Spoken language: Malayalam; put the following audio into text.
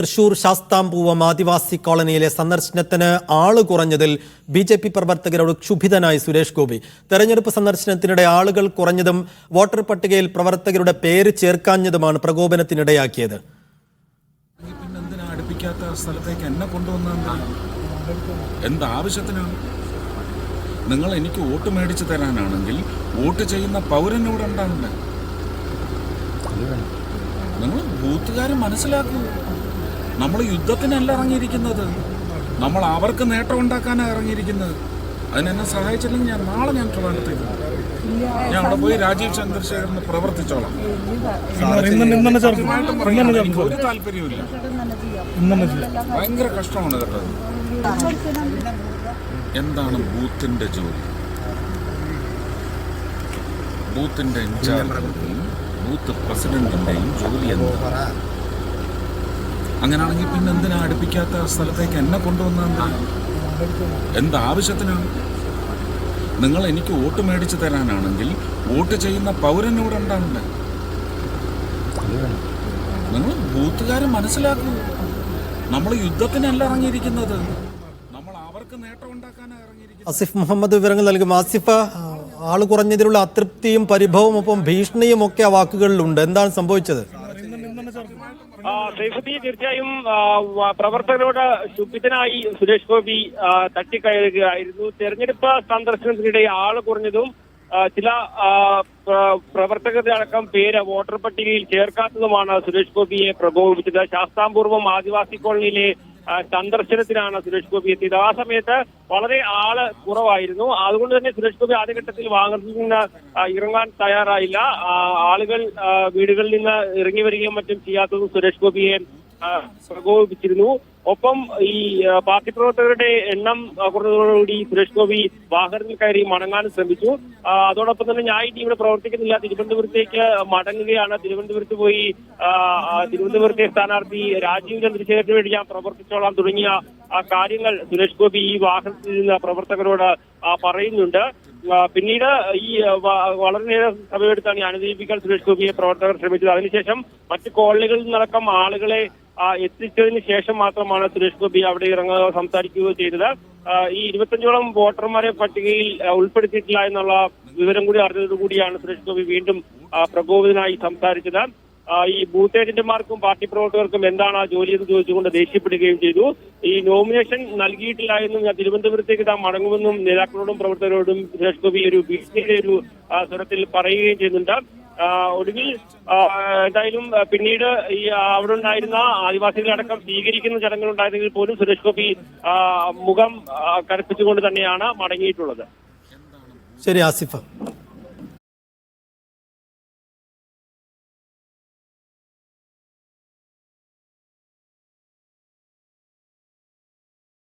തൃശൂർ ശാസ്താംപൂവം ആദിവാസി കോളനിയിലെ സന്ദർശനത്തിന് ആള് കുറഞ്ഞതിൽ ബി.ജെ.പി. പ്രവർത്തകരോട് ക്ഷുഭിതനായി സുരേഷ് ഗോപി. തെരഞ്ഞെടുപ്പ് സന്ദർശനത്തിനിടെ ആളുകൾ കുറഞ്ഞതും വോട്ടർ പട്ടികയിൽ പ്രവർത്തകരുടെ പേര് ചേർക്കാഞ്ഞതുമാണ് പ്രകോപനത്തിനിടയാക്കിയത്. എന്താവശ്യത്തിനാണ്? നിങ്ങൾ എനിക്ക് വോട്ട് മേടിച്ചു തരാനാണെങ്കിൽ വോട്ട് ചെയ്യുന്ന പൗരനോട് ഉണ്ടാവില്ല. നിങ്ങൾ ബൂത്തുകാരെ മനസ്സിലാക്കൂ. നമ്മൾ യുദ്ധത്തിനല്ല ഇറങ്ങിയിരിക്കുന്നത്, നമ്മൾ അവർക്ക് നേട്ടം ഉണ്ടാക്കാനാണ് ഇറങ്ങിയിരിക്കുന്നത്. അതിനെന്നെ സഹായിച്ചില്ലെങ്കിൽ നാളെ ഞാൻ ട്രിവാൻഡ്രത്തേക്ക് ഞാൻ അവിടെ പോയി രാജീവ് ചന്ദ്രശേഖരന് പ്രവർത്തിച്ചോളാം. ഒരു താല്പര്യമില്ല. ഭയങ്കര കഷ്ടമാണ് കേട്ടത്. എന്താണ് ബൂത്തിന്റെ ജോലി? ബൂത്തിന്റെ ഇൻചാർജിന്റെയും ബൂത്ത് പ്രസിഡന്റിന്റെയും ജോലി എന്താ? അങ്ങനെയാണെങ്കിൽ പിന്നെ എന്തിനാ അടുപ്പിക്കാത്ത സ്ഥലത്തേക്ക് എന്നെ കൊണ്ടുവന്ന? എന്താവശ്യത്തിനാണ്? നിങ്ങൾ എനിക്ക് വോട്ട് മേടിച്ചു തരാനാണെങ്കിൽ വോട്ട് ചെയ്യുന്ന പൗരനോട് ഉണ്ടാവില്ല. നിങ്ങൾ ബൂത്തുകാരെ മനസ്സിലാക്കൂ. നമ്മൾ യുദ്ധത്തിനല്ല ഇറങ്ങിയിരിക്കുന്നത്, നമ്മൾ അവർക്ക് നേട്ടം ഉണ്ടാക്കാനാണ് ഇറങ്ങിയിരിക്കുന്നത്. ആസിഫ് മുഹമ്മദ് വിവരങ്ങൾ നൽകും. ആസിഫ്, ആള് കുറഞ്ഞതിലുള്ള അതൃപ്തിയും പരിഭവവും ഒപ്പം ഭീഷണിയും ഒക്കെ ആ വാക്കുകളിലുണ്ട്. എന്താണ് സംഭവിച്ചത്? തീർച്ചയായും പ്രവർത്തകരോട് ക്ഷുഭിതനായി സുരേഷ് ഗോപി തട്ടിക്കയറുകയായിരുന്നു. തെരഞ്ഞെടുപ്പ് സന്ദർശനത്തിനിടെ ആള് കുറഞ്ഞതും ചില പ്രവർത്തകരുടെ അടക്കം പേര് വോട്ടർ പട്ടികയിൽ ചേർക്കാത്തതുമാണ് സുരേഷ് ഗോപിയെ പ്രകോപിപ്പിച്ചത്. ശാസ്താംപൂർവം ആദിവാസി കോളനിയിലെ സന്ദർശനത്തിനാണ് സുരേഷ് ഗോപി എത്തിയത്. ആ സമയത്ത് വളരെ ആള് കുറവായിരുന്നു. അതുകൊണ്ട് തന്നെ സുരേഷ് ഗോപി ആദ്യഘട്ടത്തിൽ വാഹനത്തിൽ നിന്ന് ഇറങ്ങാൻ തയ്യാറായില്ല. ആളുകൾ വീടുകളിൽ നിന്ന് ഇറങ്ങി വരികയും മറ്റും ചെയ്യാത്തതും സുരേഷ് ഗോപിയെ പ്രകോപിപ്പിച്ചിരുന്നു. ഒപ്പം ഈ പാർട്ടി പ്രവർത്തകരുടെ എണ്ണം കുറഞ്ഞതോടുകൂടി സുരേഷ് ഗോപി വാഹനത്തിൽ കയറി മടങ്ങാനും ശ്രമിച്ചു. അതോടൊപ്പം തന്നെ ഞാൻ ഇനി ഇവിടെ പ്രവർത്തിക്കുന്നില്ല, തിരുവനന്തപുരത്തേക്ക് മടങ്ങുകയാണ്. തിരുവനന്തപുരത്ത് പോയി തിരുവനന്തപുരത്തെ സ്ഥാനാർത്ഥി രാജീവ് ചന്ദ്രശേഖരന് വേണ്ടി ഞാൻ പ്രവർത്തിച്ചോളാം തുടങ്ങിയ കാര്യങ്ങൾ സുരേഷ് ഗോപി ഈ വാഹനത്തിൽ നിന്ന് പ്രവർത്തകരോട് പറയുന്നുണ്ട്. പിന്നീട് ഈ വളരെ നേരം സമയമെടുത്താണ് ഈ അനുനയിപ്പിക്കാൻ സുരേഷ് ഗോപിയെ പ്രവർത്തകർ ശ്രമിച്ചത്. അതിനുശേഷം മറ്റ് കോളനികളിൽ നിന്നടക്കം ആളുകളെ എത്തിച്ചതിന് ശേഷം മാത്രമാണ് സുരേഷ് ഗോപി അവിടെ ഇറങ്ങുകയോ സംസാരിക്കുകയോ ചെയ്തത്. ഈ 25ഓളം വോട്ടർമാരെ പട്ടികയിൽ ഉൾപ്പെടുത്തിയിട്ടില്ല എന്നുള്ള വിവരം കൂടി അറിഞ്ഞതോടുകൂടിയാണ് സുരേഷ് ഗോപി വീണ്ടും പ്രകോപിതനായി സംസാരിച്ചത്. ഈ ബൂത്ത് ഏജന്റുമാർക്കും പാർട്ടി പ്രവർത്തകർക്കും എന്താണ് ആ ജോലി എന്ന് ചോദിച്ചുകൊണ്ട് ദേഷ്യപ്പെടുകയും ചെയ്തു. ഈ നോമിനേഷൻ നൽകിയിട്ടില്ല എന്നും ഞാൻ തിരുവനന്തപുരത്തേക്ക് താൻ മടങ്ങുമെന്നും നേതാക്കളോടും പ്രവർത്തകരോടും സുരേഷ് ഗോപി ഒരു ഭീഷണിയുടെ ഒരു സ്വരത്തിൽ പറയുകയും ചെയ്യുന്നുണ്ട്. ഒടുവിൽ എന്തായാലും പിന്നീട് ഈ അവിടെ ഉണ്ടായിരുന്ന ആദിവാസികളടക്കം സ്വീകരിക്കുന്ന ചടങ്ങുകൾ ഉണ്ടായിരുന്നെങ്കിൽ പോലും സുരേഷ് ഗോപി മുഖം കറുപ്പിച്ചുകൊണ്ട് തന്നെയാണ് മടങ്ങിയിട്ടുള്ളത്. ശരി ആസിഫ്.